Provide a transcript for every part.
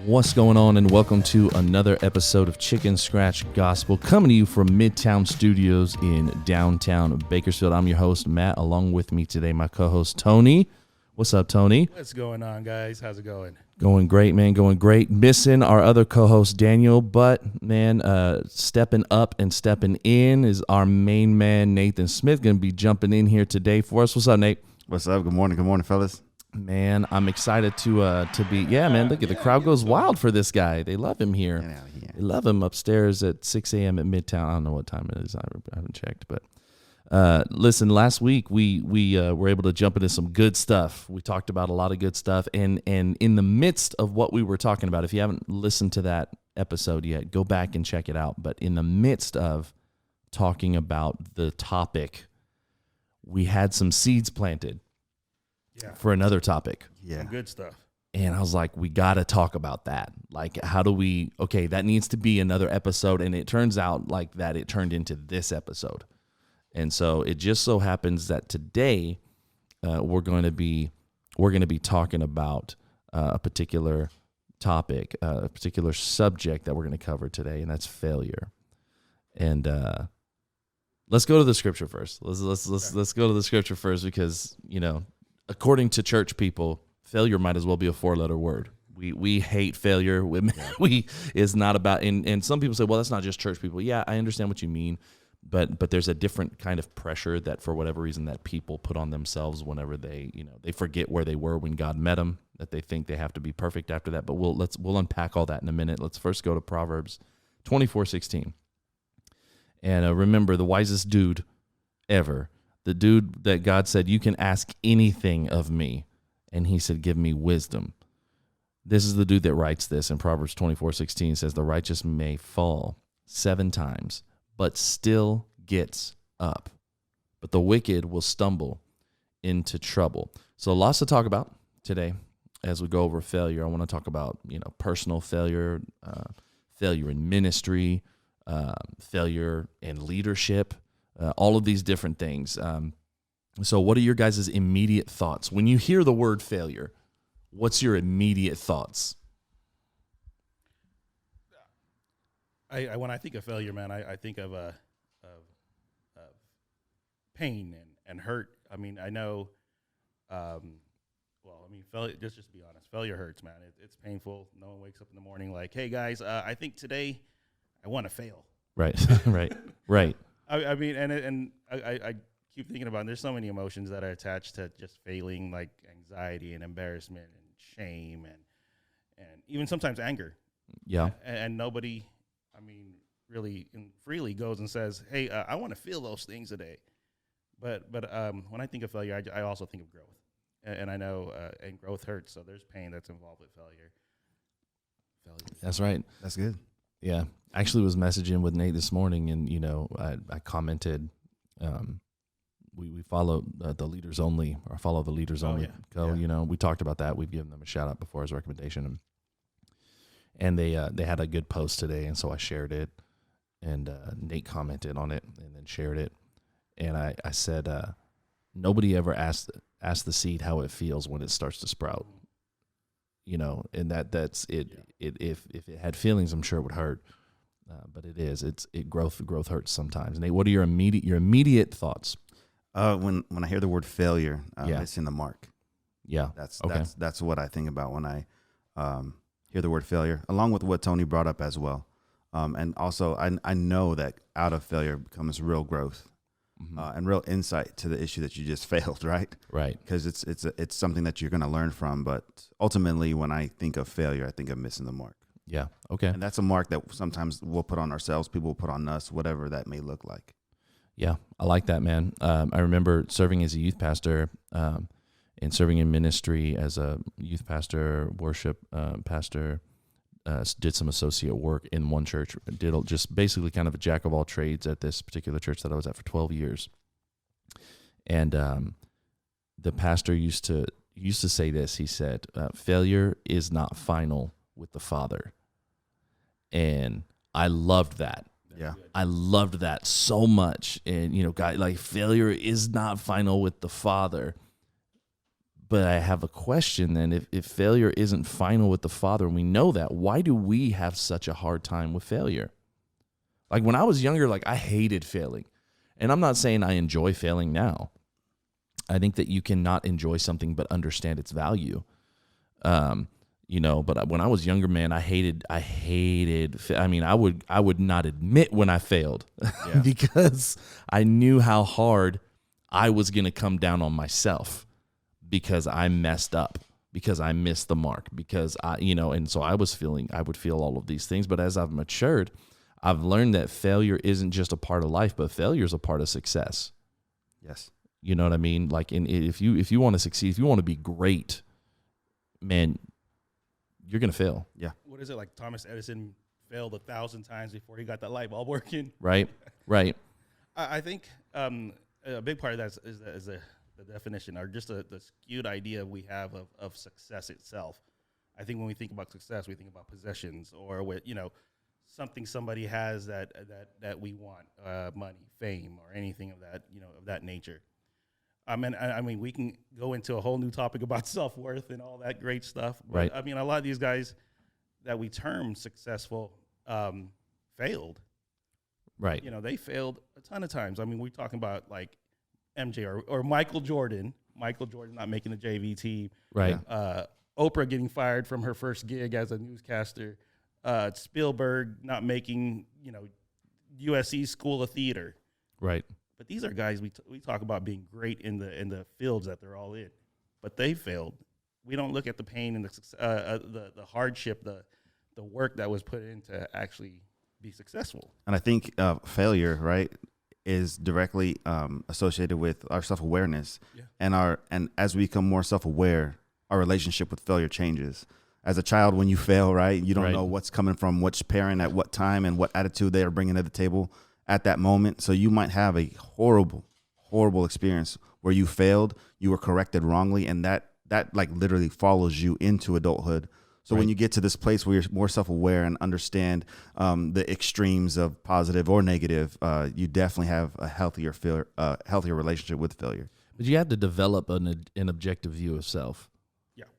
What's going on, and welcome to another episode of Chicken Scratch Gospel, coming to you from Midtown Studios in downtown Bakersfield. I'm your host, Matt. Along with me today, my co-host, Tony. What's up, Tony? What's going on, guys? How's it going? Going great, man. Going great. Missing our other co-host, Daniel, but, man, stepping up and stepping in is our main man, Nathan Smith, going to be jumping in here today for us. What's up, Nate? What's up? Good morning, fellas. Man, I'm excited to be. Yeah, man. Look at the crowd goes wild for this guy. They love him here. They love him upstairs at 6 a.m. at Midtown. I don't know what time it is. I haven't checked, but listen. Last week we were able to jump into some good stuff. We talked about a lot of good stuff, and in the midst of what we were talking about, if you haven't listened to that episode yet, go back and check it out. But in the midst of talking about the topic, we had some seeds planted. Yeah. For another topic. Yeah. Some good stuff. And I was like, we got to talk about that. Like, how do we, okay, that needs to be another episode. And it turns out like that it turned into this episode. And so it just so happens that today we're going to be talking about a particular topic, a particular subject that we're going to cover today, and that's failure. And let's go to the scripture first. Let's go to the scripture first because, you know, according to church people, failure might as well be a four-letter word. We hate failure. We is not about, and some people say, well, that's not just church people. Yeah, I understand what you mean, but there's a different kind of pressure that for whatever reason that people put on themselves whenever they forget where they were when God met them, that they think they have to be perfect after that. But we'll unpack all that in a minute. Let's first go to Proverbs 24:16. And remember, the wisest dude ever, the dude that God said, you can ask anything of me. And he said, give me wisdom. This is the dude that writes this in Proverbs 24:16. Says, the righteous may fall 7 times, but still gets up. But the wicked will stumble into trouble. So lots to talk about today as we go over failure. I want to talk about, personal failure, failure in ministry, failure in leadership, all of these different things. So what are your guys' immediate thoughts? When you hear the word failure, what's your immediate thoughts? When I think of failure, man, I think of pain and hurt. I mean, I know, failure, just to be honest, failure hurts, man. It's painful. No one wakes up in the morning like, hey, guys, I think today I want to fail. Right, right. I keep thinking about it. There's so many emotions that are attached to just failing, like anxiety and embarrassment and shame and even sometimes anger. Yeah. And nobody, really freely goes and says, hey, I want to feel those things today. But when I think of failure, I also think of growth. And I know and growth hurts, so there's pain that's involved with failure. That's right. That's good. Yeah. Actually was messaging with Nate this morning, and, I commented, we follow the Leaders Only, or follow the Leaders Only Co. Yeah. We talked about that. We've given them a shout out before as a recommendation. And they had a good post today, and so I shared it, and Nate commented on it and then shared it. And I said, nobody ever asked the seed how it feels when it starts to sprout. And that's it. Yeah. If it had feelings, I'm sure it would hurt. But growth hurts sometimes. Nate, what are your immediate thoughts? When I hear the word failure, missing the mark. Yeah, that's what I think about when I hear the word failure, along with what Tony brought up as well. And also, I know that out of failure comes real growth, and real insight to the issue that you just failed. Right. Because it's something that you're going to learn from. But ultimately, when I think of failure, I think of missing the mark. Yeah. Okay. And that's a mark that sometimes we'll put on ourselves. People will put on us, whatever that may look like. Yeah, I like that, man. I remember serving as a youth pastor and serving in ministry as a youth pastor, worship pastor, did some associate work in one church, did just basically kind of a jack of all trades at this particular church that I was at for 12 years. And the pastor used to say this. He said, failure is not final with the Father. And I loved that. Yeah, I loved that so much. And, God, like failure is not final with the Father. But I have a question then. If failure isn't final with the Father, and we know that, why do we have such a hard time with failure? Like when I was younger, like I hated failing. And I'm not saying I enjoy failing now. I think that you cannot enjoy something but understand its value. But when I was younger, man, I hated, I mean, I would not admit when I failed because I knew how hard I was going to come down on myself because I messed up, because I missed the mark, because and so I would feel all of these things. But as I've matured, I've learned that failure isn't just a part of life, but failure is a part of success. Yes. You know what I mean? Like, if you want to succeed, if you want to be great, man, you're gonna fail. Yeah. What is it, like Thomas Edison failed 1,000 times before he got that light bulb working? Right. I think a big part of that is the definition, or just the skewed idea we have of success itself. I think when we think about success, we think about possessions or something somebody has that we want, money, fame, or anything of that nature. I mean, we can go into a whole new topic about self-worth and all that great stuff. But, right. I mean, a lot of these guys that we term successful failed. Right. They failed a ton of times. I mean, we're talking about like MJ or Michael Jordan. Michael Jordan not making the JV team. Right. Oprah getting fired from her first gig as a newscaster. Spielberg not making, USC School of Theater. Right. But these are guys we talk about being great in the fields that they're all in, but they failed. We don't look at the pain and the hardship, the work that was put in to actually be successful. And I think failure, right, is directly associated with our self-awareness. Yeah. And as we become more self-aware, our relationship with failure changes. As a child, when you fail, right, you don't know what's coming from which parent at what time and what attitude they are bringing to the table at that moment. So you might have a horrible experience where you failed, you were corrected wrongly, and that like literally follows you into adulthood. So when you get to this place where you're more self-aware and understand the extremes of positive or negative, you definitely have a healthier relationship with failure. But you have to develop an objective view of self.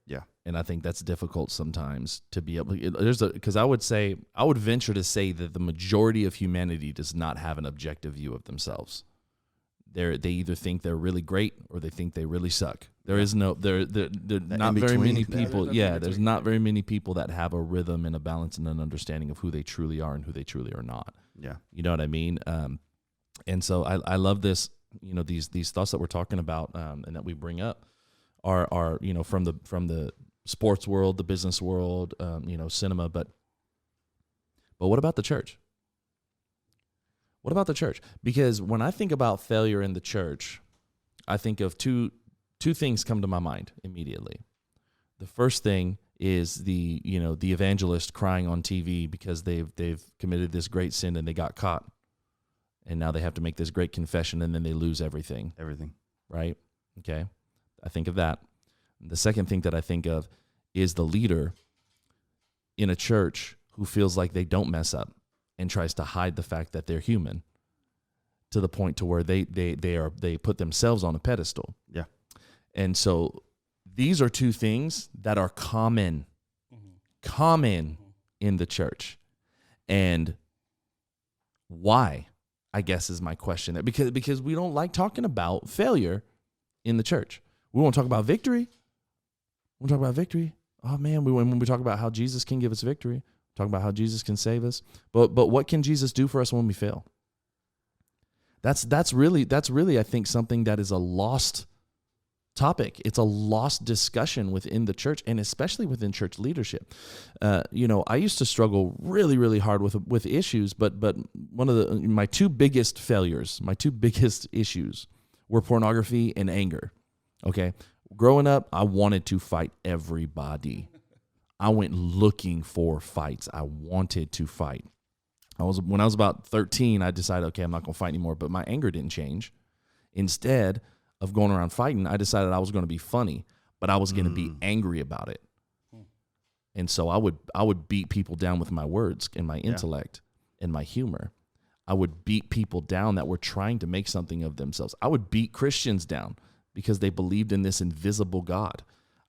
Yeah. And I think that's difficult sometimes to be able to, because I would venture to say that the majority of humanity does not have an objective view of themselves. They either think they're really great or they think they really suck. There's not very many people. There's not very many people that have a rhythm and a balance and an understanding of who they truly are and who they truly are not. Yeah. You know what I mean? And so I love this, these thoughts that we're talking about and that we bring up are from the sports world, the business world, cinema, but what about the church? What about the church? Because when I think about failure in the church, I think of two things come to my mind immediately. The first thing is the evangelist crying on TV because they've committed this great sin and they got caught. And now they have to make this great confession and then they lose everything. Right? Okay. I think of that. The second thing that I think of is the leader in a church who feels like they don't mess up and tries to hide the fact that they're human to the point to where they put themselves on a pedestal. Yeah. And so these are two things that are common in the church. And why, I guess, is my question. Because we don't like talking about failure in the church. We won't talk about victory. Oh man, when we talk about how Jesus can give us victory, talk about how Jesus can save us. But what can Jesus do for us when we fail? That's really I think something that is a lost topic. It's a lost discussion within the church and especially within church leadership. I used to struggle really, really hard with issues, but one of my two biggest failures, my two biggest issues were pornography and anger. Okay. Growing up, I wanted to fight everybody. I went looking for fights. I wanted to fight. When I was about 13, I decided, okay, I'm not going to fight anymore, but my anger didn't change. Instead of going around fighting, I decided I was going to be funny, but I was going to be angry about it. And so I would beat people down with my words and my intellect and my humor. I would beat people down that were trying to make something of themselves. I would beat Christians down because they believed in this invisible God.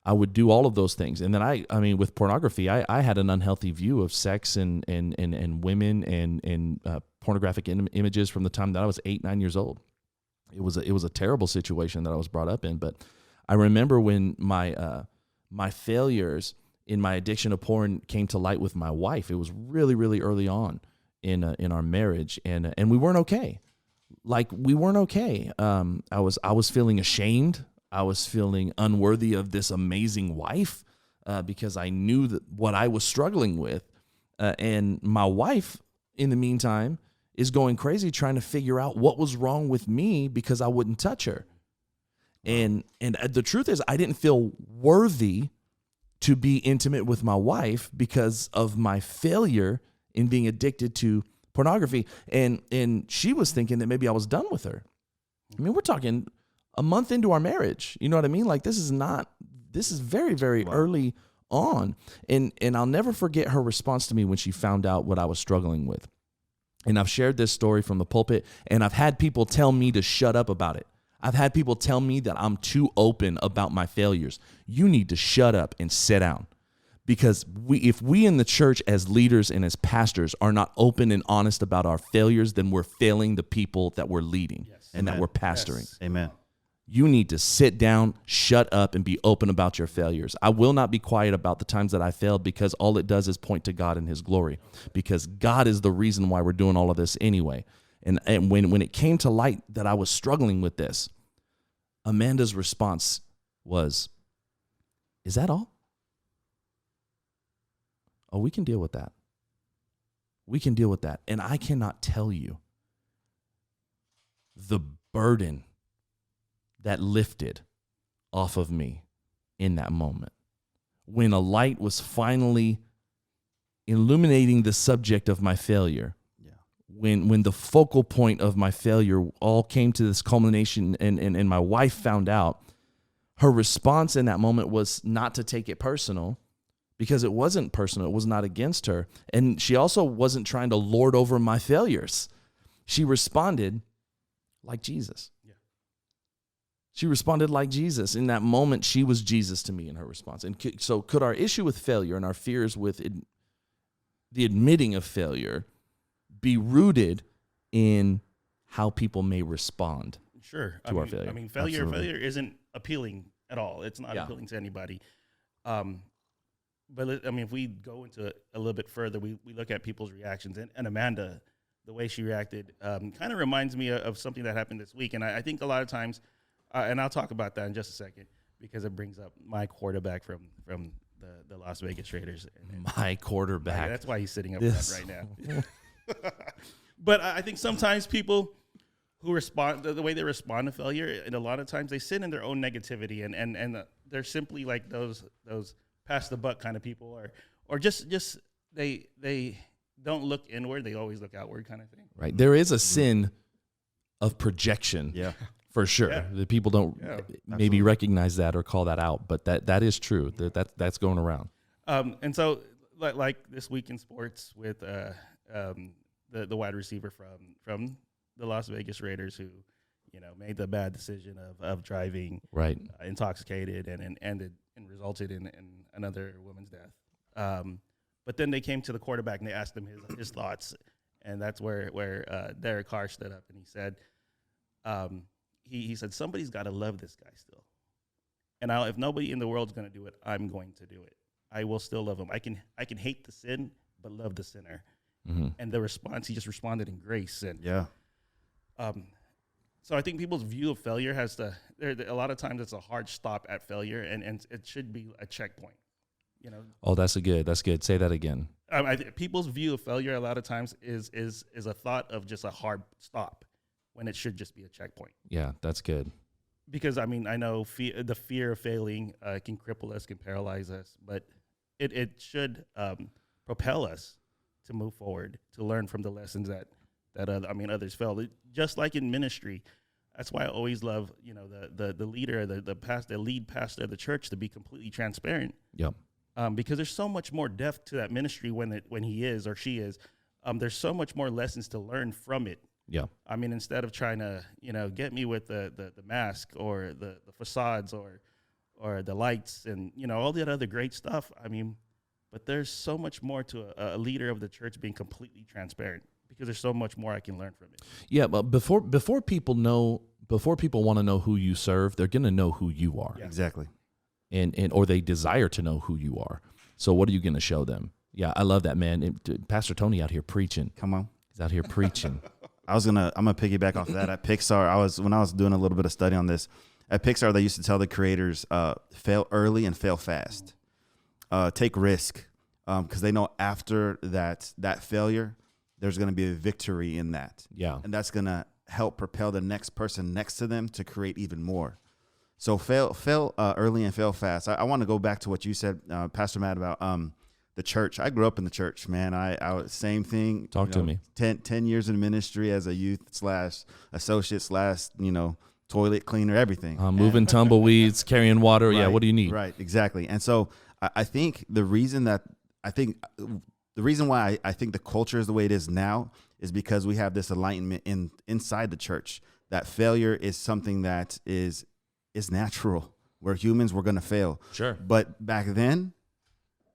I would do all of those things. And then I mean, with pornography, I had an unhealthy view of sex and women and pornographic images from the time that I was 8, 9 years old. It was a terrible situation that I was brought up in. But I remember when my failures in my addiction to porn came to light with my wife. It was really, really early on in our marriage, and we weren't okay. Like, we weren't okay. I was feeling ashamed. I was feeling unworthy of this amazing wife because I knew that what I was struggling with. And my wife, in the meantime, is going crazy trying to figure out what was wrong with me because I wouldn't touch her. And the truth is, I didn't feel worthy to be intimate with my wife because of my failure in being addicted to pornography. And she was thinking that maybe I was done with her. I mean, we're talking a month into our marriage. You know what I mean? Like, this is very, very early on. And I'll never forget her response to me when she found out what I was struggling with. And I've shared this story from the pulpit, and I've had people tell me to shut up about it. I've had people tell me that I'm too open about my failures. You need to shut up and sit down. Because if we in the church as leaders and as pastors are not open and honest about our failures, then we're failing the people that we're leading and that we're pastoring. Yes. Amen. You need to sit down, shut up, and be open about your failures. I will not be quiet about the times that I failed, because all it does is point to God and his glory, because God is the reason why we're doing all of this anyway. And when it came to light that I was struggling with this, Amanda's response was, "Is that all? Oh, we can deal with that. We can deal with that." And I cannot tell you the burden that lifted off of me in that moment, when a light was finally illuminating the subject of my failure. When the focal point of my failure all came to this culmination, and my wife found out, her response in that moment was not to take it personal, because it wasn't personal. It was not against her. And she also wasn't trying to lord over my failures. She responded like Jesus. Yeah. She responded like Jesus. In that moment, she was Jesus to me in her response. And so could our issue with failure and our fears with the admitting of failure be rooted in how people may respond to our failure? I mean, failure isn't appealing at all. It's not appealing to anybody. But I mean, if we go into it a little bit further, we look at people's reactions. And Amanda, the way she reacted, kind of reminds me of something that happened this week. And I think a lot of times, and I'll talk about that in just a second, because it brings up my quarterback from the Las Vegas Raiders. My quarterback. That's why he's sitting up front right now. But I think sometimes people who respond, the way they respond to failure, and a lot of times they sit in their own negativity, and they're simply like those pass the buck kind of people, or just they don't look inward, they always look outward kind of thing. Right. There is a sin of projection. Yeah. For sure. Yeah. The people don't maybe recognize that or call that out, but that is true. That's going around. And so like this week in sports with the wide receiver from the Las Vegas Raiders, who made the bad decision of driving intoxicated and ended and resulted in another woman's death. But then they came to the quarterback and they asked him his thoughts, and that's where Derek Carr stood up and he said, he said, somebody's got to love this guy still, and if nobody in the world's going to do it, I'm going to do it. I will still love him. I can hate the sin, but love the sinner. Mm-hmm. And the response, he just responded in grace. And so I think people's view of failure a lot of times it's a hard stop at failure, and it should be a checkpoint. Oh, that's good. Say that again. People's view of failure a lot of times is a thought of just a hard stop, when it should just be a checkpoint. Yeah, that's good. Because I know the fear of failing can cripple us, can paralyze us, but it should propel us to move forward, to learn from the lessons that others failed. Just like in ministry, that's why I always love the leader, the lead pastor of the church, to be completely transparent. Yep. Because there's so much more depth to that ministry when he is or she is. There's so much more lessons to learn from it Yeah. I mean, instead of trying to, get me with the mask or the facades or the lights and, all that other great stuff. I mean, but there's so much more to a leader of the church being completely transparent, because there's so much more I can learn from it. Yeah, but before people want to know who you serve, they're going to know who you are. Yeah. Exactly. And or they desire to know who you are. So what are you going to show them? Yeah, I love that, man. Pastor Tony out here preaching. Come on. He's out here preaching. I'm gonna piggyback off of that. At Pixar, when I was doing a little bit of study on this, at Pixar they used to tell the creators, fail early and fail fast. Take risk, because they know after that failure, there's gonna be a victory in that. Yeah. And that's gonna help propel the next person next to them to create even more. So fail early and fail fast. I want to go back to what you said, Pastor Matt, about the church. I grew up in the church, man. I was same thing. Talk to me. 10 years in ministry as a youth / associate / toilet cleaner, everything. Moving tumbleweeds, carrying water. Right, yeah, what do you need? Right, exactly. And so I think the reason why I think the culture is the way it is now is because we have this enlightenment inside the church that failure is something that is natural. We're humans, we're going to fail. Sure. But back then,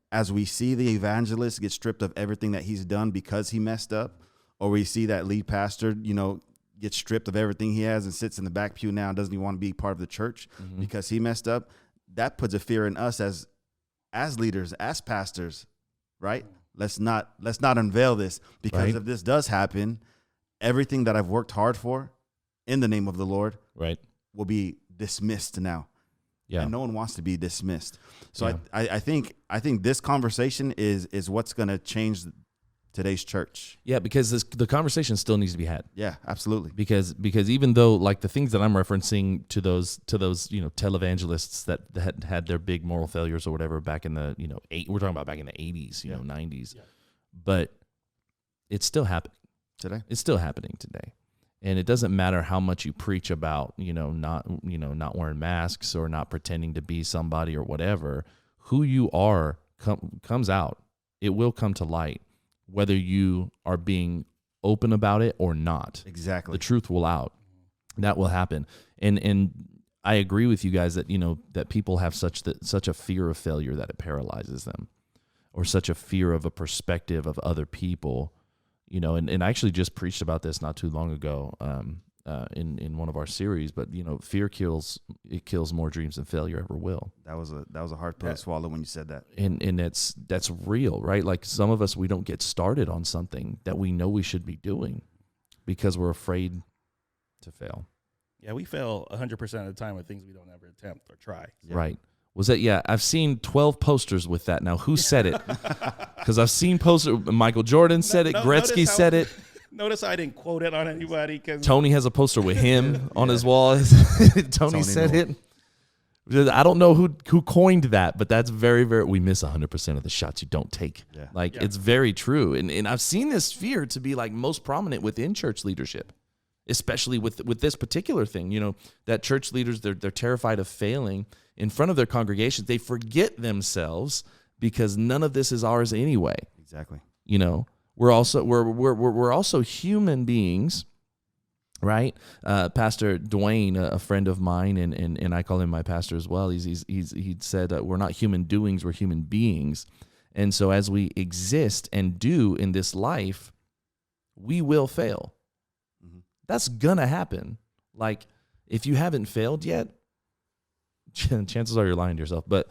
as we see the evangelist get stripped of everything that he's done because he messed up, or we see that lead pastor, get stripped of everything he has and sits in the back pew now and doesn't even want to be part of the church because he messed up, that puts a fear in us as leaders, as pastors, right? Let's not unveil this, because if this does happen, everything that I've worked hard for in the name of the Lord will be dismissed now. Yeah. And no one wants to be dismissed. So yeah. I think this conversation is what's going to change today's church. Yeah, because the conversation still needs to be had. Yeah, absolutely. Because even though like the things that I'm referencing to those televangelists that had their big moral failures or whatever back in the we're talking about back in the 80s, 90s, but it's still happening today. It's still happening today. And it doesn't matter how much you preach about, not wearing masks or not pretending to be somebody or whatever. Who you are comes out. It will come to light, whether you are being open about it or not. Exactly. The truth will out. That will happen. And I agree with you guys that that people have such a fear of failure that it paralyzes them, or such a fear of a perspective of other people. And I actually just preached about this not too long ago in one of our series. But fear kills more dreams than failure ever will. That was a hard pill to swallow when you said that. And that's real, right? Like some of us, we don't get started on something that we know we should be doing because we're afraid to fail. Yeah, we fail 100% of the time with things we don't ever attempt or try. Yeah. Right. Was that, yeah, I've seen 12 posters with that. Now, who said it? Because I've seen posters. Michael Jordan said it. Gretzky said it. Notice I didn't quote it on anybody. Tony has a poster with him on his wall. Tony said it. I don't know who coined that, but that's very, very, we miss 100% of the shots you don't take. Yeah. It's very true. And I've seen this fear to be like most prominent within church leadership, especially with this particular thing, that church leaders, they're terrified of failing in front of their congregations. They forget themselves because none of this is ours anyway. Exactly. We're also human beings, right? Pastor Dwayne, a friend of mine, and I call him my pastor as well. He said we're not human doings, we're human beings, and so as we exist and do in this life, we will fail. Mm-hmm. That's gonna happen. Like if you haven't failed yet, chances are you're lying to yourself, but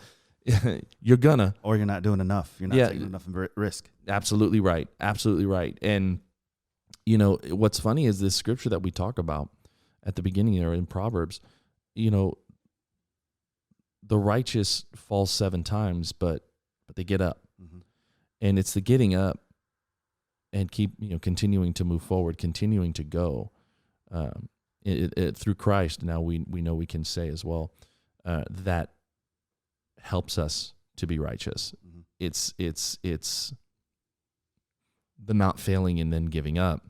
you're gonna. Or you're not doing enough. You're not taking enough risk. Absolutely right. Absolutely right. And, what's funny is this scripture that we talk about at the beginning or in Proverbs, the righteous fall 7 times, but they get up. Mm-hmm. And it's the getting up and keep, continuing to move forward, continuing to go through Christ. Now we know we can say as well, that helps us to be righteous. Mm-hmm. It's the not failing and then giving up,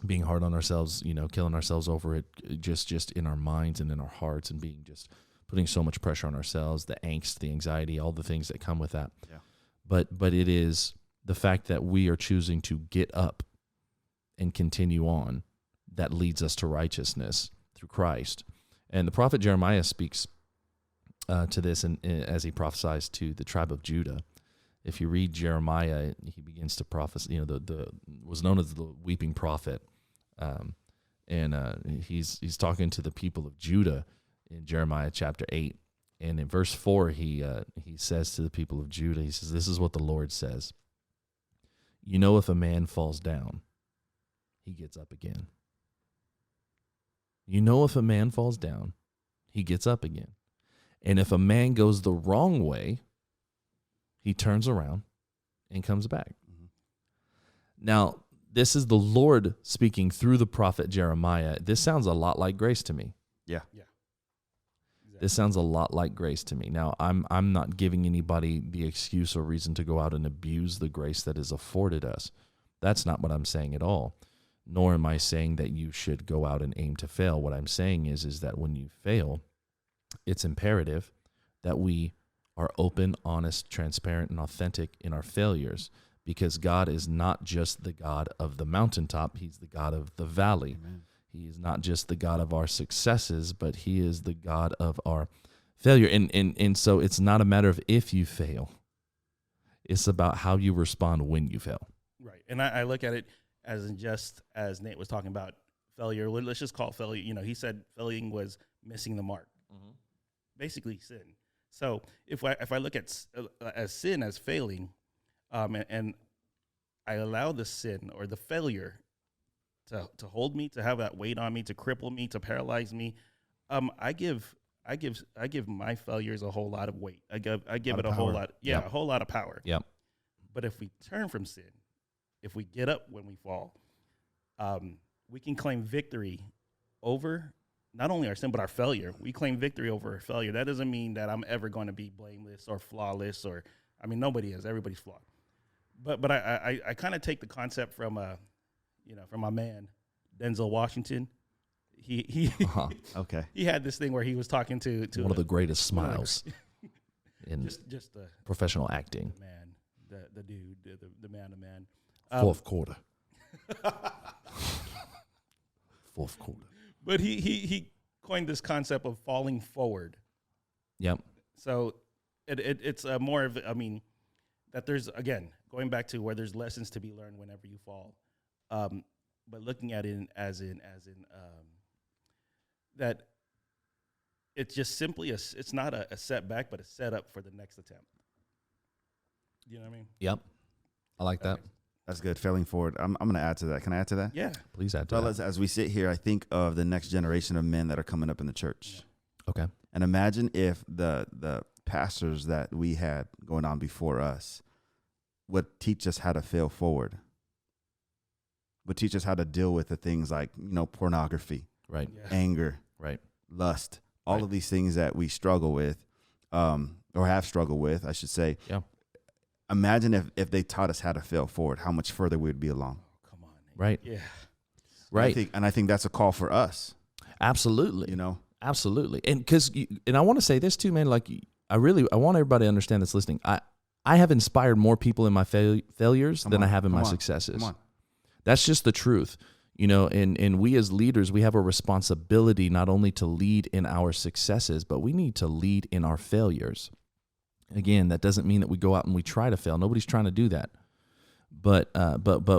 being hard on ourselves, killing ourselves over it, just in our minds and in our hearts, and being putting so much pressure on ourselves, the angst, the anxiety, all the things that come with that. Yeah. But it is the fact that we are choosing to get up and continue on that leads us to righteousness through Christ. And the prophet Jeremiah speaks to this as he prophesies to the tribe of Judah. If you read Jeremiah, he begins to prophesy, the was known as the weeping prophet. And he's talking to the people of Judah in Jeremiah chapter 8. And in verse 4, he says to the people of Judah, he says, "This is what the Lord says. You know, if a man falls down, he gets up again. You know, if a man falls down, he gets up again. And if a man goes the wrong way, he turns around and comes back." Mm-hmm. Now, this is the Lord speaking through the prophet Jeremiah. This sounds a lot like grace to me. Yeah. Yeah. Exactly. This sounds a lot like grace to me. Now, I'm not giving anybody the excuse or reason to go out and abuse the grace that is afforded us. That's not what I'm saying at all. Nor am I saying that you should go out and aim to fail. What I'm saying is that when you fail, it's imperative that we are open, honest, transparent, and authentic in our failures, because God is not just the God of the mountaintop. He's the God of the valley. Amen. He is not just the God of our successes, but he is the God of our failure. And so it's not a matter of if you fail. It's about how you respond when you fail. Right. And I look at it as in just as Nate was talking about failure. Let's just call it failure. He said failing was missing the mark. Mm-hmm. Basically sin. So if I look at as sin as failing, and I allow the sin or the failure to hold me, to have that weight on me, to cripple me, to paralyze me, I give my failures a whole lot of weight. I give it a whole lot, a whole lot of power. Yep. But if we turn from sin, if we get up when we fall, we can claim victory over not only our sin, but our failure. We claim victory over our failure. That doesn't mean that I'm ever going to be blameless or flawless, nobody is. Everybody's flawed. But I kind of take the concept from from my man Denzel Washington. He okay. He had this thing where he was talking to one of the greatest smiles in just the professional acting. The dude, the man. Fourth quarter. Fourth quarter. But he coined this concept of falling forward. Yep. So it's more of, that there's, again, going back to where there's lessons to be learned whenever you fall. But looking at it as in that it's just simply it's not a setback, but a setup for the next attempt. You know what I mean? Yep. I like that. That's good. Failing forward. I'm going to add to that. Can I add to that? Yeah. Please add to Fellas, that. as we sit here, I think of the next generation of men that are coming up in the church. Okay. And imagine if the pastors that we had going on before us would teach us how to fail forward, would teach us how to deal with the things like, pornography, right, anger, right, lust, all of these things that we struggle with, or have struggled with, I should say. Yeah. Imagine if they taught us how to fail forward, how much further we'd be along. Oh, come on. Nate. Right. Yeah. Right. I think that's a call for us. Absolutely. Absolutely. And I want to say this too, man, like I want everybody to understand that's listening. I have inspired more people in my failures than I have in my successes. Come on. That's just the truth. And we as leaders, we have a responsibility not only to lead in our successes, but we need to lead in our failures. Again, that doesn't mean that we go out and we try to fail. Nobody's trying to do that. But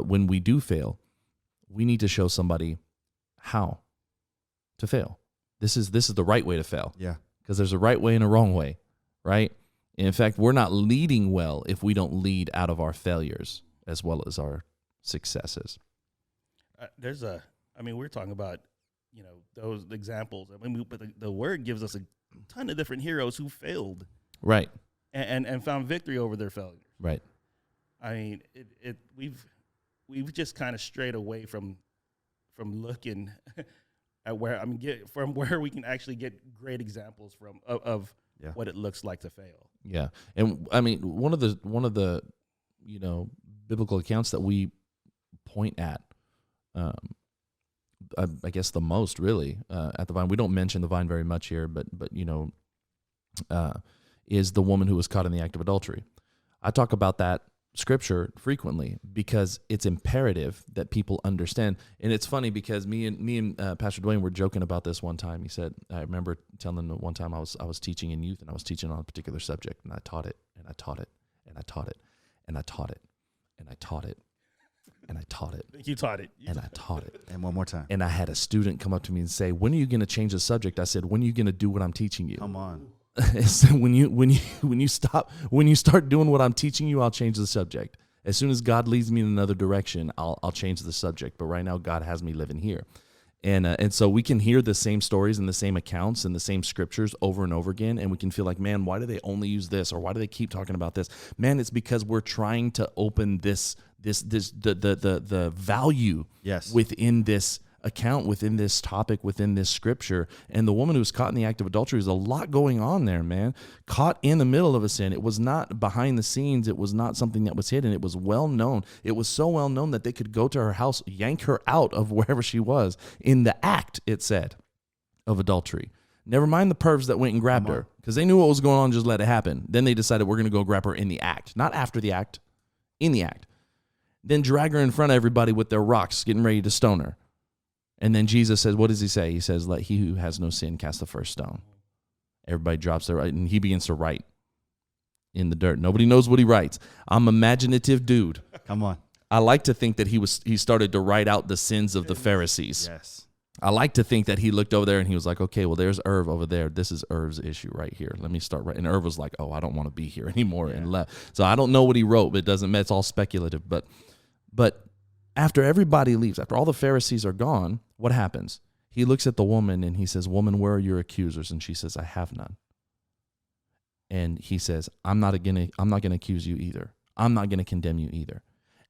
when we do fail, we need to show somebody how to fail. This is the right way to fail. Yeah. Because there's a right way and a wrong way, right? And in fact, we're not leading well if we don't lead out of our failures as well as our successes. We're talking about, those examples. But the word gives us a ton of different heroes who failed. Right. And found victory over their failures. Right. We've just kind of strayed away from looking at where we can actually get great examples of what it looks like to fail. Yeah. And one of the biblical accounts that we point at, I guess the most really at the Vine. We don't mention the Vine very much here, but is the woman who was caught in the act of adultery. I talk about that scripture frequently because it's imperative that people understand. And it's funny because me and Pastor Dwayne were joking about this one time. He said, I remember telling him one time I was teaching in youth, and I was teaching on a particular subject, and I taught it, and I taught it, and I taught it, and I taught it, and I taught it, and I taught it. You taught it. And I taught it. And one more time. And I had a student come up to me and say, when are you going to change the subject? I said, when are you going to do what I'm teaching you? Come on. So when you start doing what I'm teaching you, I'll change the subject. As soon as God leads me in another direction, I'll change the subject. But right now, God has me living here, and so we can hear the same stories and the same accounts and the same scriptures over and over again, and we can feel like, man, why do they only use this, or why do they keep talking about this? Man, it's because we're trying to open the value Yes. within this account, within this topic, within this scripture. And the woman who was caught in the act of adultery, there's a lot going on there, man. Caught in the middle of a sin. It was not behind the scenes. It was not something that was hidden. It was well known. It was so well known that they could go to her house, yank her out of wherever she was in the act, it said, of adultery. Never mind the pervs that went and grabbed her, because they knew what was going on, just let it happen. Then they decided, we're going to go grab her in the act, not after the act, in the act. Then drag her in front of everybody with their rocks, getting ready to stone her. And then Jesus says, what does he say? He says, let he who has no sin cast the first stone. Everybody drops their right, and he begins to write in the dirt. Nobody knows what he writes. I'm an imaginative dude. Come on. I like to think that he started to write out the sins of the Pharisees. Yes. I like to think that he looked over there and he was like, okay, well, there's Irv over there. This is Irv's issue right here. Let me start right. And Irv was like, oh, I don't want to be here anymore, and left. So I don't know what he wrote, but it doesn't matter. It's all speculative. But after everybody leaves, after all the Pharisees are gone, what happens? He looks at the woman and he says, woman, where are your accusers? And she says, I have none. And he says, I'm not going to accuse you either. I'm not going to condemn you either.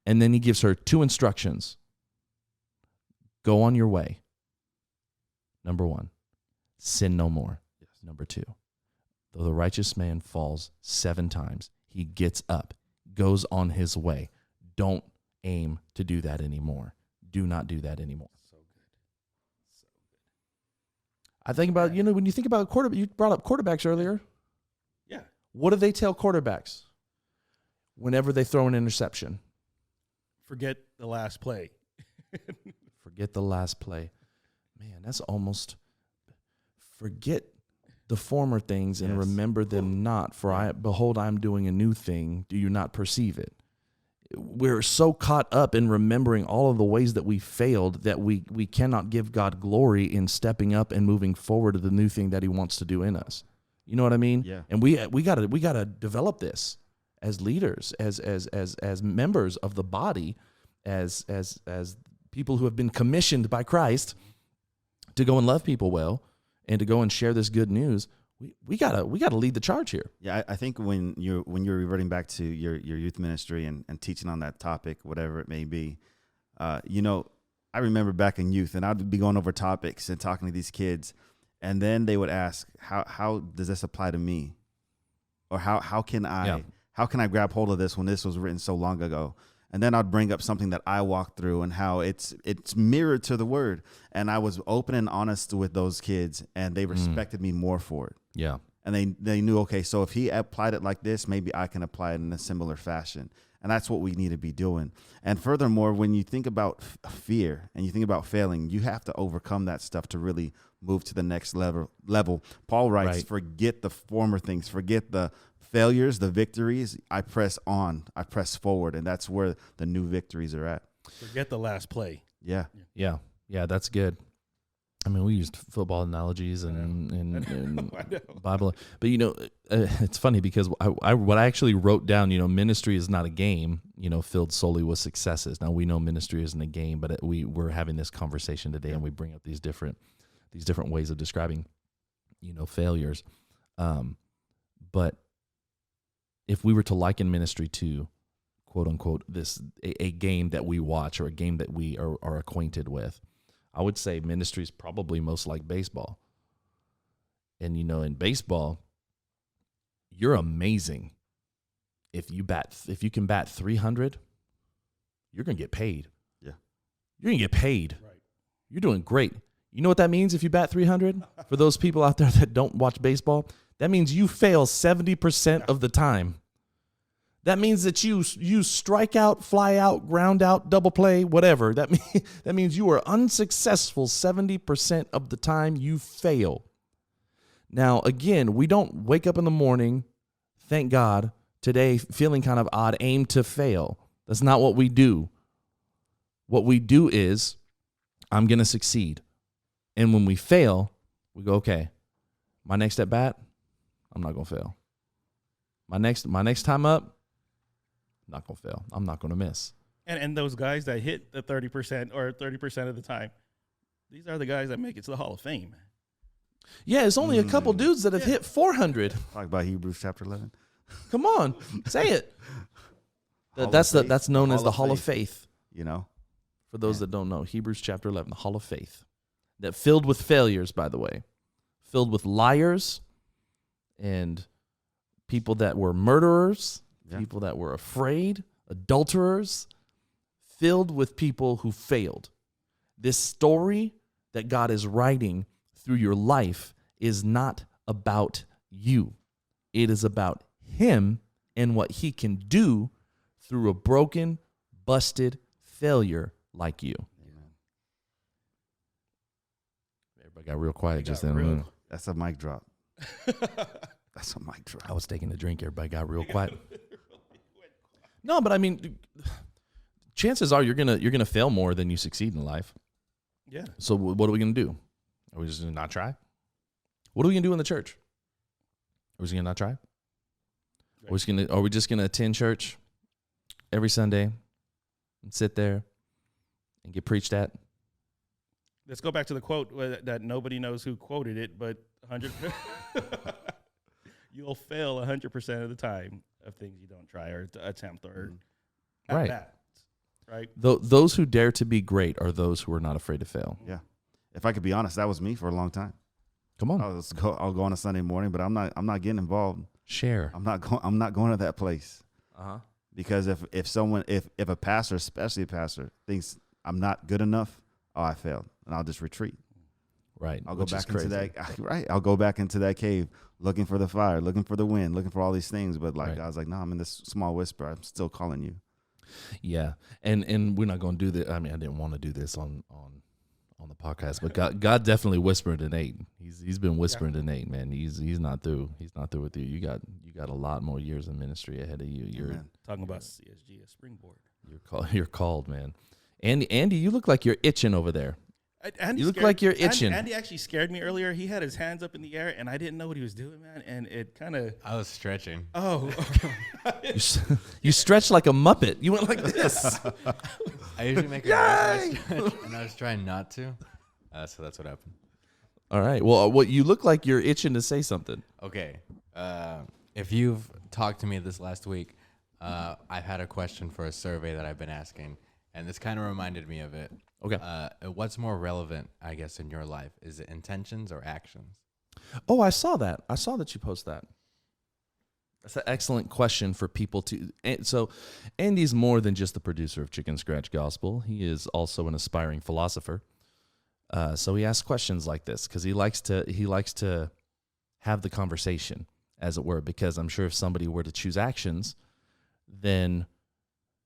And then he gives her two instructions. Go on your way. Number 1, sin no more. Yes. Number 2, though the righteous man falls 7 times, he gets up, goes on his way. Don't aim to do that anymore. Do not do that anymore. So good. So good. I think about, when you think about quarterback, you brought up quarterbacks earlier. Yeah. What do they tell quarterbacks whenever they throw an interception? Forget the last play. Forget the last play. Man, that's almost forget the former things and remember them not. For behold, I am doing a new thing. Do you not perceive it? We're so caught up in remembering all of the ways that we failed that we cannot give God glory in stepping up and moving forward to the new thing that he wants to do in us. You know what I mean? Yeah. And we gotta develop this as leaders, as members of the body, as people who have been commissioned by Christ to go and love people well and to go and share this good news. We gotta lead the charge here. Yeah, I think when you're reverting back to your youth ministry and teaching on that topic, whatever it may be, I remember back in youth, and I'd be going over topics and talking to these kids, and then they would ask, how does this apply to me, or how can I grab hold of this when this was written so long ago? And then I'd bring up something that I walked through and how it's mirrored to the word. And I was open and honest with those kids, and they respected me more for it. Yeah. And they knew, okay, so if he applied it like this, maybe I can apply it in a similar fashion. And that's what we need to be doing. And furthermore, when you think about fear and you think about failing, you have to overcome that stuff to really move to the next level. Paul writes, forget the former things, forget the failures, the victories. I press on, I press forward, and that's where the new victories are at. Forget the last play. Yeah, that's good. I mean, we used football analogies and Bible, but it's funny because what I actually wrote down, ministry is not a game, filled solely with successes. Now we know ministry isn't a game, but we're having this conversation today, and we bring up these different ways of describing, failures. But if we were to liken ministry to, quote unquote, a game that we watch or a game that we are acquainted with, I would say ministry is probably most like baseball. And, in baseball, you're amazing. If you can bat 300, you're going to get paid. Yeah. You're going to get paid. Right. You're doing great. You know what that means if you bat 300? For those people out there that don't watch baseball, that means you fail 70% of the time. That means that you strike out, fly out, ground out, double play, whatever. That means you are unsuccessful 70% of the time. You fail. Now, again, we don't wake up in the morning, thank God, today feeling kind of odd, aim to fail. That's not what we do. What we do is, I'm going to succeed. And when we fail, we go, okay, my next at bat, I'm not going to fail. My next time up, I'm not going to fail. I'm not going to miss. And those guys that hit the 30% or 30% of the time, these are the guys that make it to the Hall of Fame. Yeah, it's only a couple dudes that have hit 400. Talk about Hebrews chapter 11. Come on, say it. That's known as the Hall of Faith. You know, for those that don't know, Hebrews chapter 11, the Hall of Faith, that filled with failures, by the way, filled with liars and people that were murderers, people that were afraid, adulterers, filled with people who failed. This story that God is writing through your life is not about you. It is about him and what he can do through a broken, busted failure like you. Amen. Everybody got real quiet just then. That's a mic drop. That's a mic drop. I was taking a drink. Everybody got real quiet. No, but I mean, chances are you're gonna fail more than you succeed in life. Yeah. So what are we gonna do? Are we just gonna not try? What are we gonna do in the church? Are we just gonna not try? Are we just gonna attend church every Sunday and sit there and get preached at? Let's go back to the quote that nobody knows who quoted it, but 100. You'll fail 100% of the time of things you don't try or attempt or right. Right. Those who dare to be great are those who are not afraid to fail. Yeah. If I could be honest, that was me for a long time. Come on. I'll go on a Sunday morning, but I'm not getting involved. Share. I'm not going to that place. Uh-huh. Because if a pastor, especially a pastor, thinks I'm not good enough, I failed, and I'll just retreat. Right. I'll go back into that. Right. I'll go back into that cave, looking for the fire, looking for the wind, looking for all these things. But God's like, no, I'm in this small whisper. I'm still calling you. Yeah, and we're not going to do this. I mean, I didn't want to do this on the podcast, but God definitely whispered to Nate. He's been whispering to Nate, man. He's not through. He's not through with you. You got a lot more years of ministry ahead of you. You're talking about CSG, a springboard. You're called, man. Andy, you look like you're itching over there. You look like you're itching. Andy actually scared me earlier. He had his hands up in the air, and I didn't know what he was doing, man. And it kind of... I was stretching. Oh, okay. You stretched like a Muppet. You went like this. I usually make a noise when I stretch, and I was trying not to. So that's what happened. All right. Well, what you look like you're itching to say something. Okay. If you've talked to me this last week, I've had a question for a survey that I've been asking, and this kind of reminded me of it. Okay. What's more relevant, I guess, in your life? Is it intentions or actions? Oh, I saw that. I saw that you post that. That's an excellent question for people to. So, Andy's more than just the producer of Chicken Scratch Gospel. He is also an aspiring philosopher. So he asks questions like this because he likes to have the conversation, as it were. Because I'm sure if somebody were to choose actions, then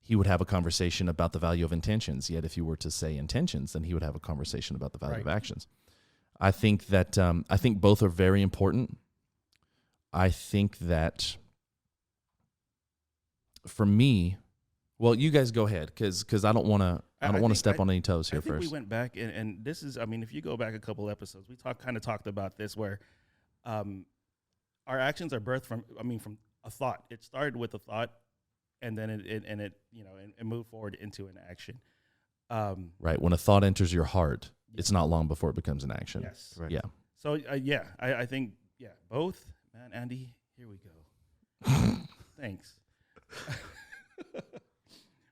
he would have a conversation about the value of intentions. Yet if you were to say intentions, then he would have a conversation about the value of actions. I think that I think both are very important. I think that for me, well, you guys go ahead because I don't want to step on any toes here first. We went back and this is, I mean, if you go back a couple episodes, we kind of talked about this where our actions are birthed from a thought. It started with a thought. And then it moved forward into an action. Right. When a thought enters your heart, it's not long before it becomes an action. Yes. Right. Yeah. So I think both. Man, Andy, here we go. Thanks.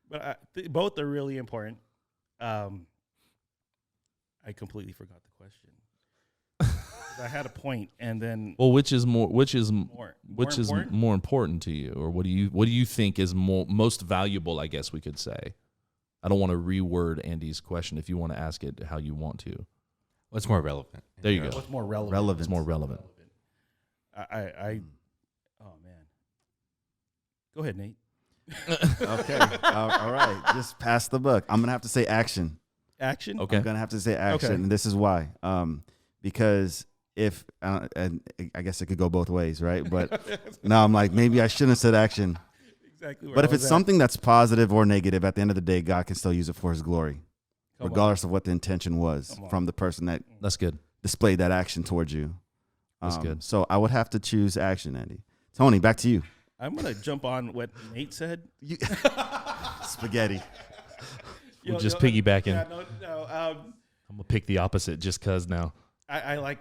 But both are really important. I completely forgot the question. I had a point, and then which is more important to you, or what do you think is most valuable? I guess we could say. I don't want to reword Andy's question. If you want to ask it how you want to, what's more relevant? There you go. What's more relevant? What's more relevant? Oh man. Go ahead, Nate. Okay. All right. Just pass the buck. I'm gonna have to say action. Action. Okay. I'm gonna have to say action, Okay. and this is why. Because if and I guess it could go both ways, right? But now I'm like, maybe I shouldn't have said action. Exactly. Where But I if was it's at. something that's positive or negative, at the end of the day, God can still use it for His glory, Come on. regardless of what the intention was Come on. from the person that That's good. displayed that action towards you. That's good. So I would have to choose action, Andy. Tony, back to you. I'm gonna jump on what Nate said. Spaghetti. We'll just piggybacking. Yeah, no. I'm gonna pick the opposite just cause now. I like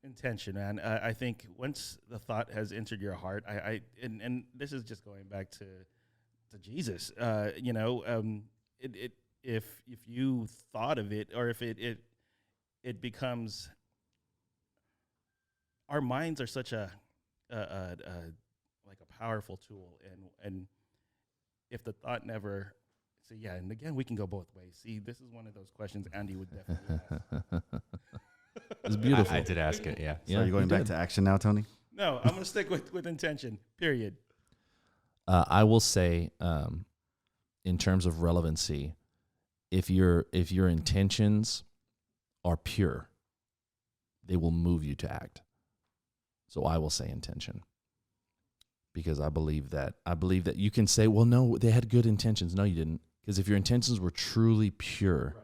intention, man. I think once the thought has entered your heart, and this is just going back to Jesus. If you thought of it, or if it becomes, our minds are such a like a powerful tool, and if the thought never. So yeah, and again, we can go both ways. See, this is one of those questions Andy would definitely ask. It's beautiful. I did ask it, yeah. So are you going back to action now, Tony? No, I'm going to stick with intention, period. I will say, in terms of relevancy, if your intentions are pure, they will move you to act. So I will say intention, because I believe that you can say, well, no, they had good intentions. No, you didn't, because if your intentions were truly pure,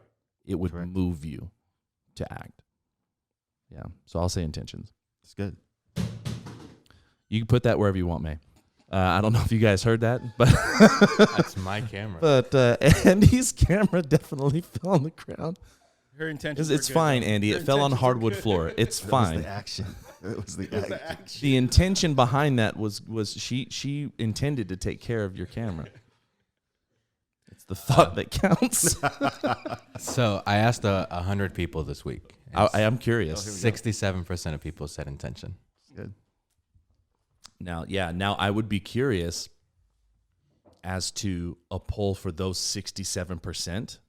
it would Correct. move you to act. Yeah, so I'll say intentions. It's good. You can put that wherever you want, May. I don't know if you guys heard that, but That's my camera. but Andy's camera definitely fell on the ground. Her intentions. It's were good, fine, though. Andy. Her It fell on intentions were hardwood good. floor. It's That was fine. the action. It was the It was action. the action. The intention behind that was she intended to take care of your camera. It's the thought that counts. So I asked 100 people this week. and I am curious. 67% of people said intention. Good. Now I would be curious as to a poll for those 67%.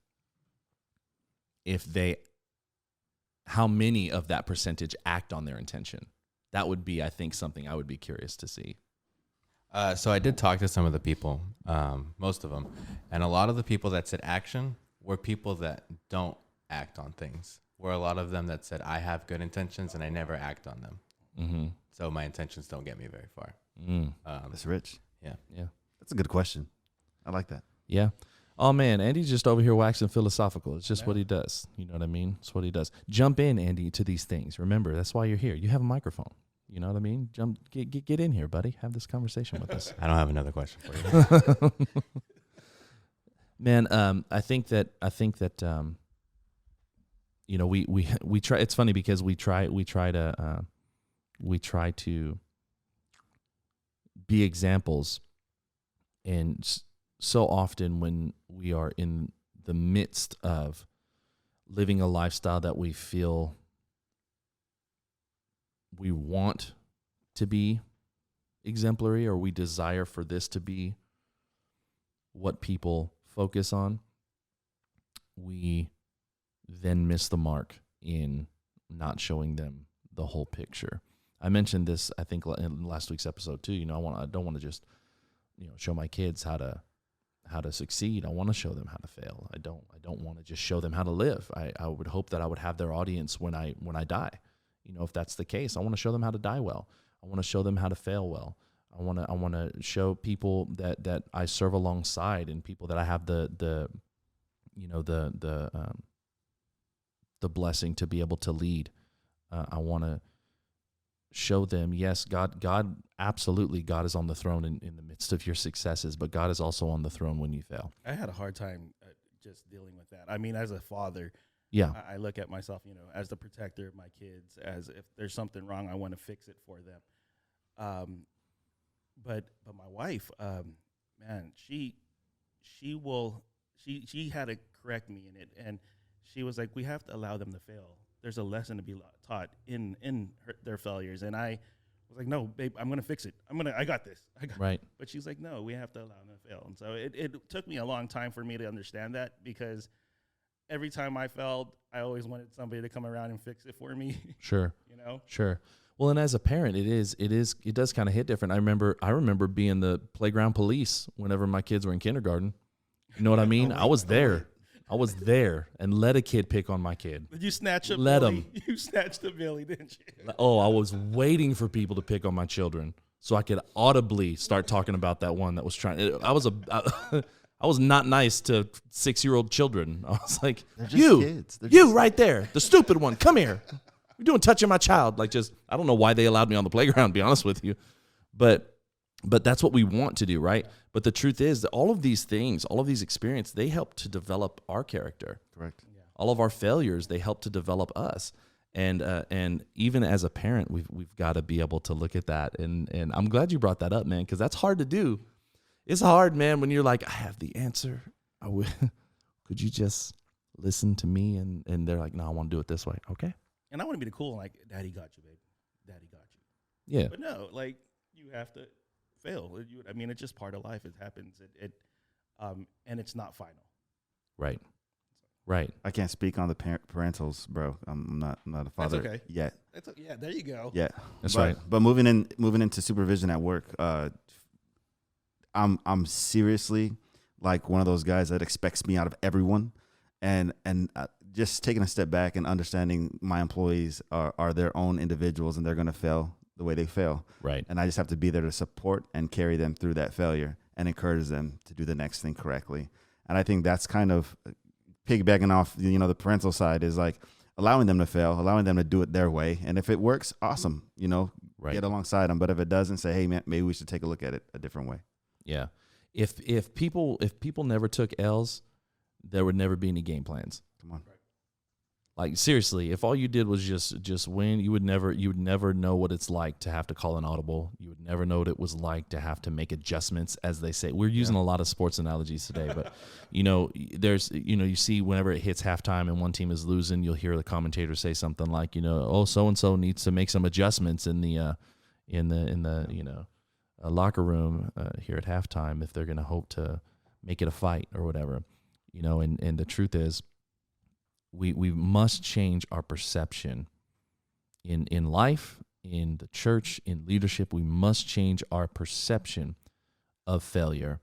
How many of that percentage act on their intention? That would be, I think, something I would be curious to see. So I did talk to some of the people, most of them, and a lot of the people that said action were people that don't act on things. Were a lot of them that said, I have good intentions and I never act on them. Mm-hmm. So my intentions don't get me very far. That's rich. Yeah. Yeah. That's a good question. I like that. Yeah. Oh, man, Andy's just over here waxing philosophical. It's just what he does. You know what I mean? It's what he does. Jump in, Andy, to these things. Remember, that's why you're here. You have a microphone. You know what I mean? Get in here, buddy. Have this conversation with us. I don't have another question for you. Man, I think that you know, we try. It's funny because we try to be examples, and so often when we are in the midst of living a lifestyle that we feel we want to be exemplary, or we desire for this to be what people focus on, we then miss the mark in not showing them the whole picture. I mentioned this, I think, in last week's episode too. You know, I don't want to just, you know, show my kids how to succeed. I want to show them how to fail. I don't want to just show them how to live. I would hope that I would have their audience when I die. You know, if that's the case, I want to show them how to die well. I want to show them how to fail well. I want to show people that I serve alongside, and people that I have the blessing to be able to lead. I want to show them, yes, God, absolutely, God is on the throne in the midst of your successes, but God is also on the throne when you fail. I had a hard time just dealing with that. I mean, as a father, Yeah, I look at myself, you know, as the protector of my kids, as if there's something wrong, I want to fix it for them. But my wife, man, she had to correct me in it, and she was like, we have to allow them to fail. There's a lesson to be taught in their failures. And I was like, no, babe, I'm going to fix it. I got this. right. But she's like, no, we have to allow them to fail. And so it took me a long time for me to understand that, because every time I failed, I always wanted somebody to come around and fix it for me, Sure. you know? Sure. Well, and as a parent, it does kind of hit different. I remember being the playground police whenever my kids were in kindergarten. You know what I mean? I was there. I was there and let a kid pick on my kid. Did you snatch a Let Billy? 'em. You snatched a Billy, didn't you? Oh, I was waiting for people to pick on my children so I could audibly start talking about that one that was trying. I was not nice to 6-year-old children. I was like, They're just you, kids. They're you just- right there, the stupid one, come here. You're doing touching my child. Like, just, I don't know why they allowed me on the playground, to be honest with you. But that's what we want to do, right? But the truth is that all of these things, all of these experiences, they help to develop our character. Correct. All of our failures, they help to develop us. And even as a parent, we've got to be able to look at that. And I'm glad you brought that up, man, because that's hard to do. It's hard, man, when you're like, I have the answer. Could you just listen to me? And they're like, no, I want to do it this way. Okay. And I want to be the cool one, like, Daddy got you, babe. Daddy got you. Yeah. But no, like, you have to fail. I mean, it's just part of life. It happens. And it's not final. Right. Right. I can't speak on the parentals, bro. I'm not a father okay. yet. Yeah, there you go. Yeah, That's but, right. But moving into supervision at work, I'm seriously like one of those guys that expects me out of everyone, and just taking a step back and understanding my employees are their own individuals and they're going to fail the way they fail. Right. And I just have to be there to support and carry them through that failure and encourage them to do the next thing correctly. And I think that's kind of piggybacking off, the parental side is like allowing them to fail, allowing them to do it their way. And if it works, awesome, Right. get alongside them. But if it doesn't, say, hey, man, maybe we should take a look at it a different way. Yeah. If people never took L's, there would never be any game plans. Come on. Like, seriously, if all you did was just win, you would never know what it's like to have to call an audible. You would never know what it was like to have to make adjustments, as they say. We're using a lot of sports analogies today, but there's you see whenever it hits halftime and one team is losing, you'll hear the commentator say something like, oh, so and so needs to make some adjustments in the locker room here at halftime if they're going to hope to make it a fight or whatever. And the truth is, we must change our perception in life, in the church, in leadership. We must change our perception of failure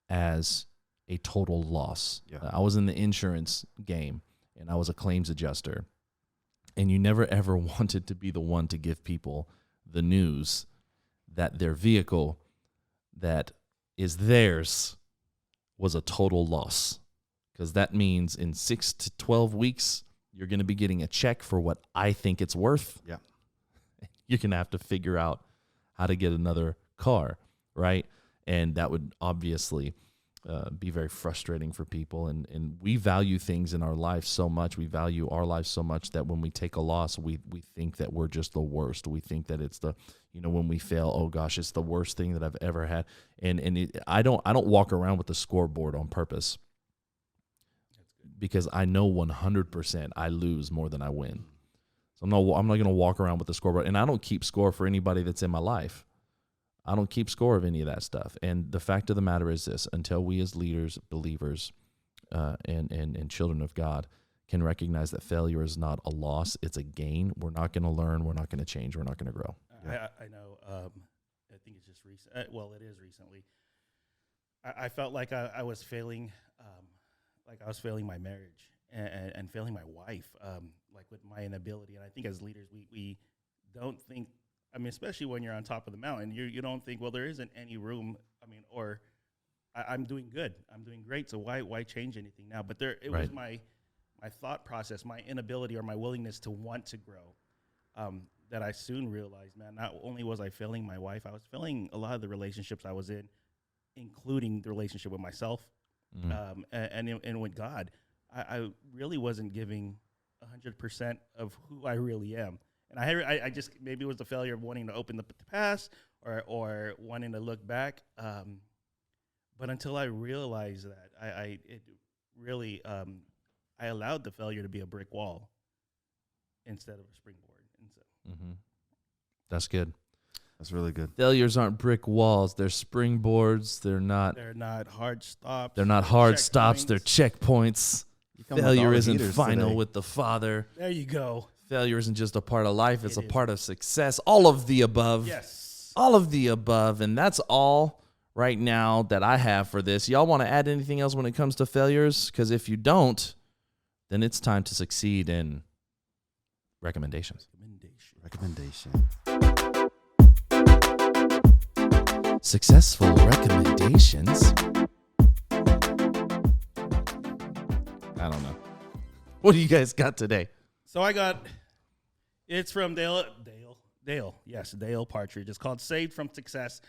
as a total loss. Yeah. I was in the insurance game, and I was a claims adjuster, and you never ever wanted to be the one to give people the news that their vehicle that is theirs was a total loss. Because that means in 6 to 12 weeks, you're going to be getting a check for what I think it's worth. Yeah. You're going to have to figure out how to get another car, right? And that would obviously be very frustrating for people. And we value things in our life so much. We value our lives so much that when we take a loss, we think that we're just the worst. We think that it's when we fail, oh gosh, it's the worst thing that I've ever had. And I don't walk around with the scoreboard on purpose, because I know 100% I lose more than I win. So I'm not going to walk around with the scoreboard. And I don't keep score for anybody that's in my life. I don't keep score of any of that stuff. And the fact of the matter is this: until we as leaders, believers, and children of God can recognize that failure is not a loss, it's a gain, we're not going to learn, we're not going to change, we're not going to grow. I know. I think it's just recent. Well, it is recently. I felt like I was failing. Like I was failing my marriage and failing my wife, like with my inability. And I think as leaders, we don't think, especially when you're on top of the mountain, you don't think, well, there isn't any room. Or I'm doing good. I'm doing great. So why change anything now? But it was my thought process, my inability or my willingness to want to grow, that I soon realized, man, not only was I failing my wife, I was failing a lot of the relationships I was in, including the relationship with myself. And with God, I really wasn't giving 100% of who I really am. And I just, maybe it was the failure of wanting to open the past or wanting to look back. But until I realized that, I allowed the failure to be a brick wall instead of a springboard. And so, That's good. That's really good. Failures aren't brick walls. They're springboards. They're not hard stops. They're not hard stops. They're checkpoints. You come with all Failure the isn't heaters final today. with the Father. There you go. Failure isn't just a part of life, it's It a is. part of success. All of the above. Yes. All of the above. And that's all right now that I have for this. Y'all want to add anything else when it comes to failures? Because if you don't, then it's time to succeed in recommendations. Recommendation. Successful recommendations. I don't know. What do you guys got today? So I got, it's from Dale. Yes, Dale Partridge. It's called Saved from Success.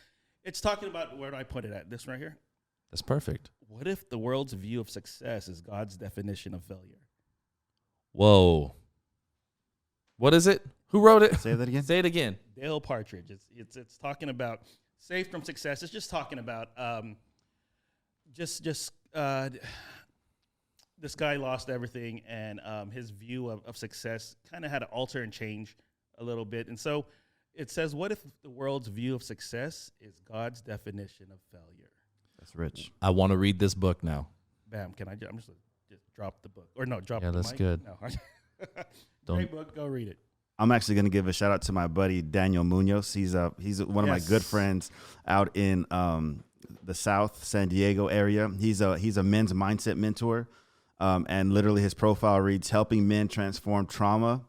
It's talking about, where do I put it at? This right here. That's perfect. What if the world's view of success is God's definition of failure? Whoa. What is it? Who wrote it? Say that again. Say it again. Dale Partridge. It's talking about saved from success. It's just talking about this guy lost everything, and his view of success kind of had to alter and change a little bit. And so it says, what if the world's view of success is God's definition of failure? That's rich. I want to read this book now. Bam. I'm just gonna just drop the book. Or no, drop Yeah, the that's mic. good. No. Don't- Great book. Go read it. I'm actually going to give a shout out to my buddy Daniel Munoz. He's one of my good friends out in the South San Diego area. He's a men's mindset mentor, and literally his profile reads helping men transform trauma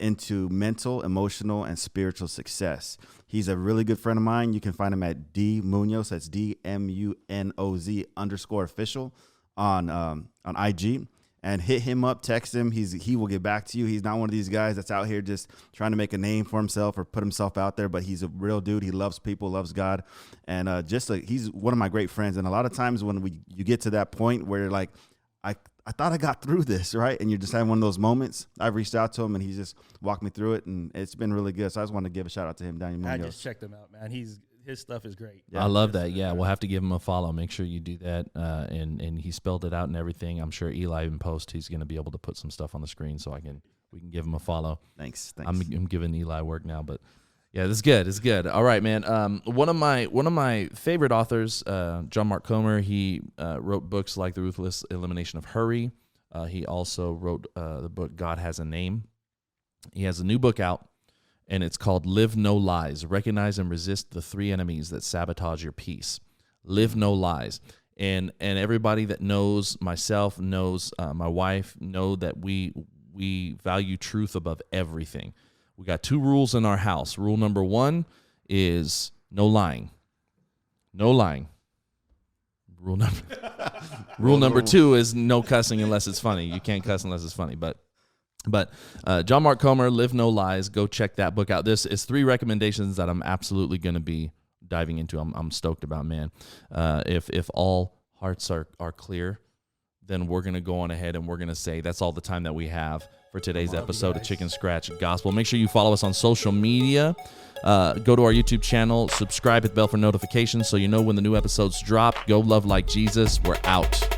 into mental, emotional, and spiritual success. He's a really good friend of mine. You can find him at D Munoz. That's DMUNOZ_official on IG. And hit him up, text him. He will get back to you. He's not one of these guys that's out here just trying to make a name for himself or put himself out there, but he's a real dude. He loves people, loves God, and he's one of my great friends. And a lot of times when you get to that point where you're like, I thought I got through this, right? And you're just having one of those moments. I've reached out to him, and he's just walked me through it, and it's been really good. So I just wanted to give a shout out to him, Daniel I Munoz. just checked him out, man. His stuff is great. I love that. Yeah, we'll have to give him a follow. Make sure you do that. And he spelled it out and everything. I'm sure Eli in post, he's going to be able to put some stuff on the screen so we can give him a follo. Thanks. I'm giving Eli work now, but yeah, this is good. It's good. All right, man. One of my favorite authors, John Mark Comer. He wrote books like The Ruthless Elimination of Hurry. He also wrote the book God Has a Name. He has a new book out, and it's called Live No Lies. Recognize and resist the 3 enemies that sabotage your peace. Live no lies. And everybody that knows myself, knows my wife, know that we value truth above everything. We got 2 rules in our house. Rule number 1 is no lying. No lying. Rule number 2 is no cussing unless it's funny. You can't cuss unless it's funny. But John Mark Comer, Live No Lies, go check that book out. This is 3 recommendations that I'm absolutely going to be diving into. I'm stoked about, man. If all hearts are clear, then we're going to go on ahead and we're going to say that's all the time that we have for today's episode of Chicken Scratch Gospel. Make sure you follow us on social media. Go to our YouTube channel, subscribe, hit the bell for notifications so you know when the new episodes drop. Go love like Jesus. We're out.